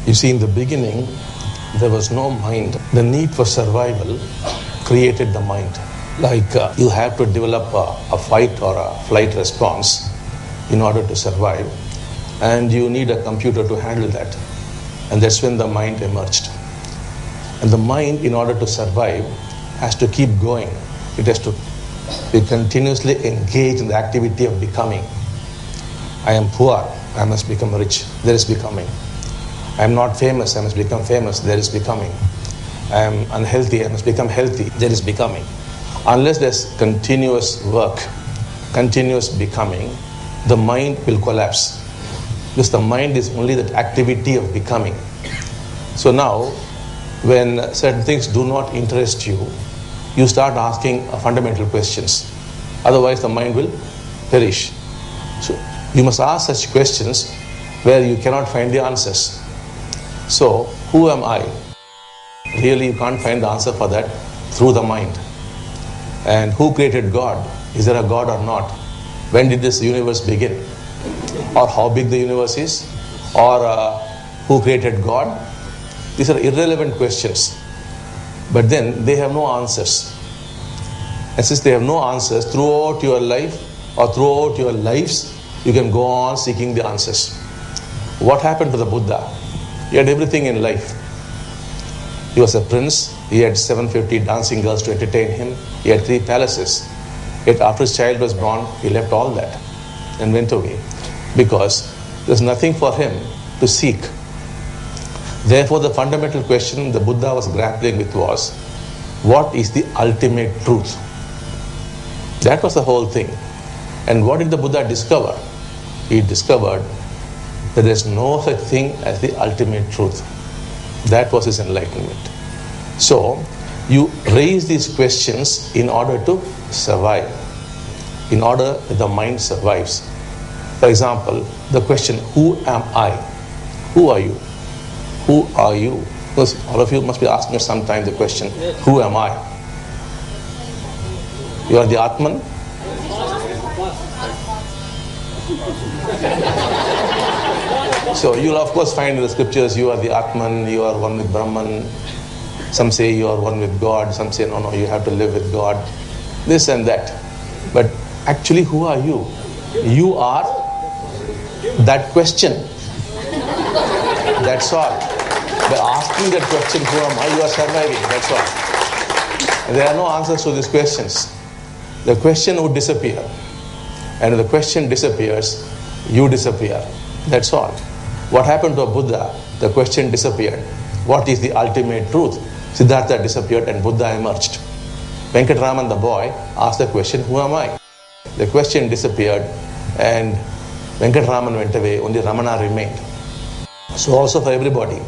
You see, in the beginning, there was no mind. The need for survival created the mind. Like you have to develop a fight or a flight response in order to survive, and you need a computer to handle that. And that's when the mind emerged. And the mind, in order to survive, has to keep going. It has to be continuously engaged in the activity of becoming. I am poor, I must become rich. There is becoming. I am not famous, I must become famous. There is becoming. I am unhealthy, I must become healthy. There is becoming. Unless there's continuous work, continuous becoming, the mind will collapse. Because the mind is only that activity of becoming. So now, when certain things do not interest you, you start asking fundamental questions. Otherwise, the mind will perish. So you must ask such questions where you cannot find the answers. So, who am I? Really, you can't find the answer for that through the mind. And who created God? Is there a God or not? When did this universe begin? Or how big the universe is? Or who created God? These are irrelevant questions. But then they have no answers. And since they have no answers, throughout your life or throughout your lives, you can go on seeking the answers. What happened to the Buddha? He had everything in life. He was a prince. He had 750 dancing girls to entertain him. He had 3 palaces. Yet after his child was born, he left all that and went away because there's nothing for him to seek. Therefore, the fundamental question the Buddha was grappling with was, what is the ultimate truth? That was the whole thing. And what did the Buddha discover? He discovered that there is no such thing as the ultimate truth. That was his enlightenment. So, you raise these questions in order to survive, in order that the mind survives. For example, the question, who am I? Who are you? Who are you? Because all of you must be asking sometime the question, who am I? You are the Atman? So you'll of course find in the scriptures, you are the Atman, you are one with Brahman. Some say you are one with God, some say no, you have to live with God. This and that. But actually, who are you? You are that question. That's all. By asking that question, who am I, you are surviving. That's all. And there are no answers to these questions. The question would disappear. And if the question disappears, you disappear. That's all. What happened to a Buddha? The question disappeared. What is the ultimate truth? Siddhartha disappeared and Buddha emerged. Venkatraman, the boy, asked the question, who am I? The question disappeared and Venkatraman went away, only Ramana remained. So also for everybody.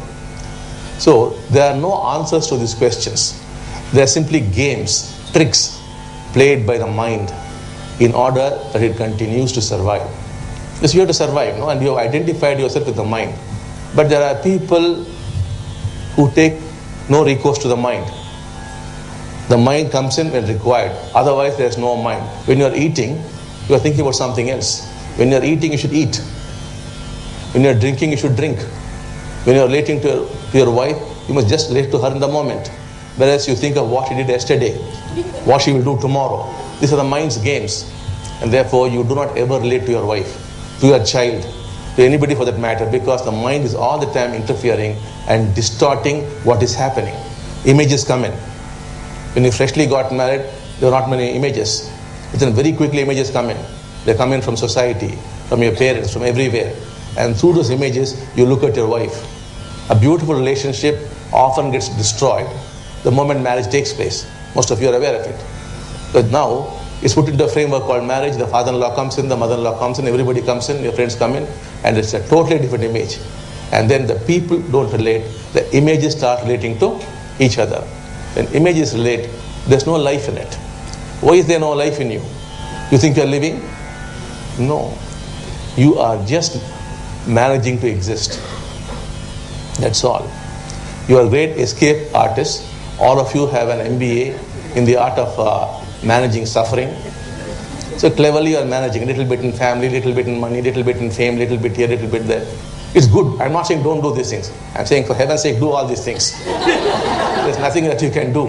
So there are no answers to these questions. They are simply games, tricks played by the mind in order that it continues to survive. Because you have to survive, no? And you have identified yourself with the mind. But there are people who take no recourse to the mind. The mind comes in when required. Otherwise, there is no mind. When you are eating, you are thinking about something else. When you are eating, you should eat. When you are drinking, you should drink. When you are relating to your wife, you must just relate to her in the moment. Whereas you think of what she did yesterday, what she will do tomorrow. These are the mind's games. And therefore, you do not ever relate to your wife, to your child, to anybody for that matter, because the mind is all the time interfering and distorting what is happening. Images come in. When you freshly got married, there are not many images. But then very quickly images come in. They come in from society, from your parents, from everywhere. And through those images, you look at your wife. A beautiful relationship often gets destroyed the moment marriage takes place. Most of you are aware of it. But now, it's put into a framework called marriage. The father-in-law comes in, the mother-in-law comes in, everybody comes in, your friends come in, and it's a totally different image. And then the people don't relate. The images start relating to each other. When images relate, there's no life in it. Why is there no life in you? You think you're living? No. You are just managing to exist. That's all. You are great escape artists. All of you have an MBA in the art of managing suffering. So cleverly you are managing, a little bit in family, little bit in money, little bit in fame, little bit here, little bit there. It's good. I'm not saying don't do these things. I'm saying for heaven's sake, do all these things. There's nothing that you can do.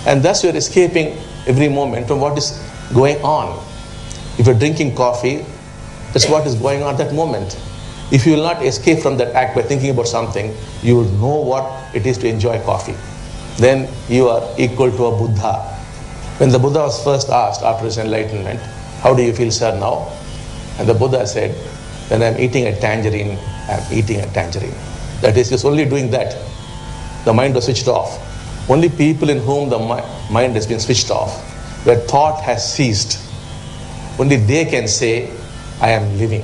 And thus you're escaping every moment from what is going on. If you're drinking coffee, that's what is going on at that moment. If you will not escape from that act by thinking about something, you will know what it is to enjoy coffee. Then you are equal to a Buddha. When the Buddha was first asked after his enlightenment, how do you feel, sir, now? And the Buddha said, when I'm eating a tangerine, I'm eating a tangerine. That is, just only doing that. The mind was switched off. Only people in whom the mind has been switched off, where thought has ceased, only they can say, I am living.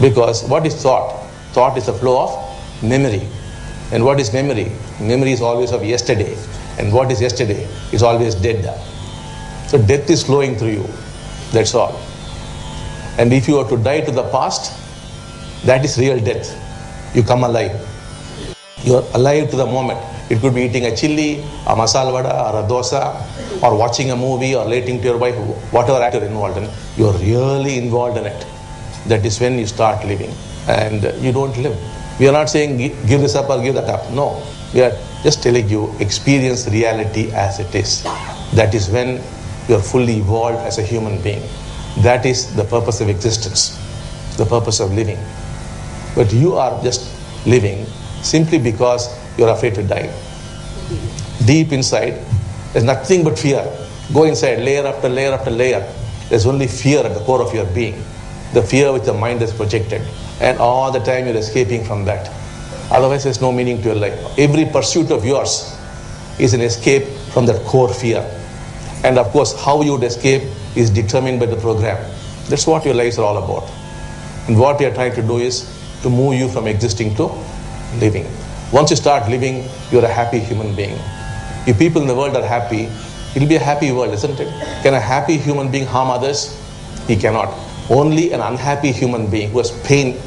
Because what is thought? Thought is the flow of memory. And what is memory? Memory is always of yesterday. And what is yesterday is always dead. So death is flowing through you. That's all. And if you are to die to the past, that is real death. You come alive. You are alive to the moment. It could be eating a chili, a masala vada, or a dosa, or watching a movie, or relating to your wife, whatever act you're involved in. You are really involved in it. That is when you start living. And you don't live. We are not saying give this up or give that up. No. We are just telling you, experience reality as it is. That is when you are fully evolved as a human being. That is the purpose of existence, the purpose of living. But you are just living simply because you are afraid to die. Deep inside, there's nothing but fear. Go inside, layer after layer after layer. There's only fear at the core of your being. The fear which the mind has projected. And all the time you're escaping from that. Otherwise, there's no meaning to your life. Every pursuit of yours is an escape from that core fear. And of course, how you would escape is determined by the program. That's what your lives are all about. And what we are trying to do is to move you from existing to living. Once you start living, you're a happy human being. If people in the world are happy, it'll be a happy world, isn't it? Can a happy human being harm others? He cannot. Only an unhappy human being who has pain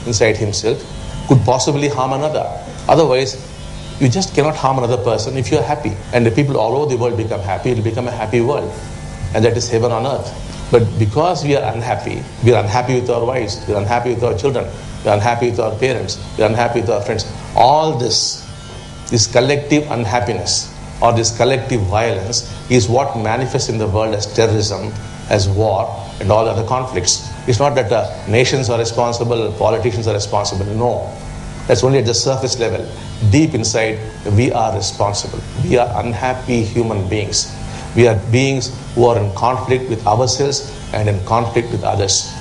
inside himself could possibly harm another. Otherwise, you just cannot harm another person if you're happy. And the people all over the world become happy, it'll become a happy world. And that is heaven on earth. But because we are unhappy with our wives, we're unhappy with our children, we're unhappy with our parents, we're unhappy with our friends. All this collective unhappiness or this collective violence is what manifests in the world as terrorism, as war, and all other conflicts. It's not that nations are responsible, politicians are responsible. No. That's only at the surface level. Deep inside, we are responsible. We are unhappy human beings. We are beings who are in conflict with ourselves and in conflict with others.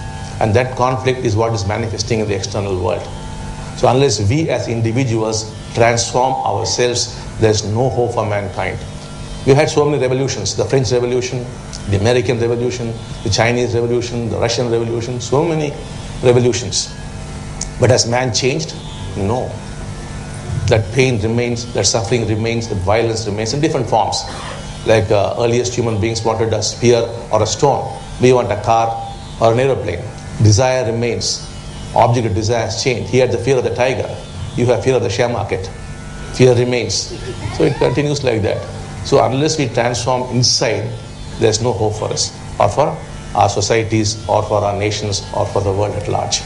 And that conflict is what is manifesting in the external world. So unless we as individuals transform ourselves, there's no hope for mankind. We've had so many revolutions, the French Revolution, the American Revolution, the Chinese Revolution, the Russian Revolution, so many revolutions. But has man changed? No. That pain remains, that suffering remains, that violence remains in different forms. Like earliest human beings wanted a spear or a stone. We want a car or an aeroplane. Desire remains. Object of desire has changed. He had the fear of the tiger. You have fear of the share market. Fear remains. So it continues like that. So unless we transform inside, there's no hope for us, or for our societies, or for our nations, or for the world at large.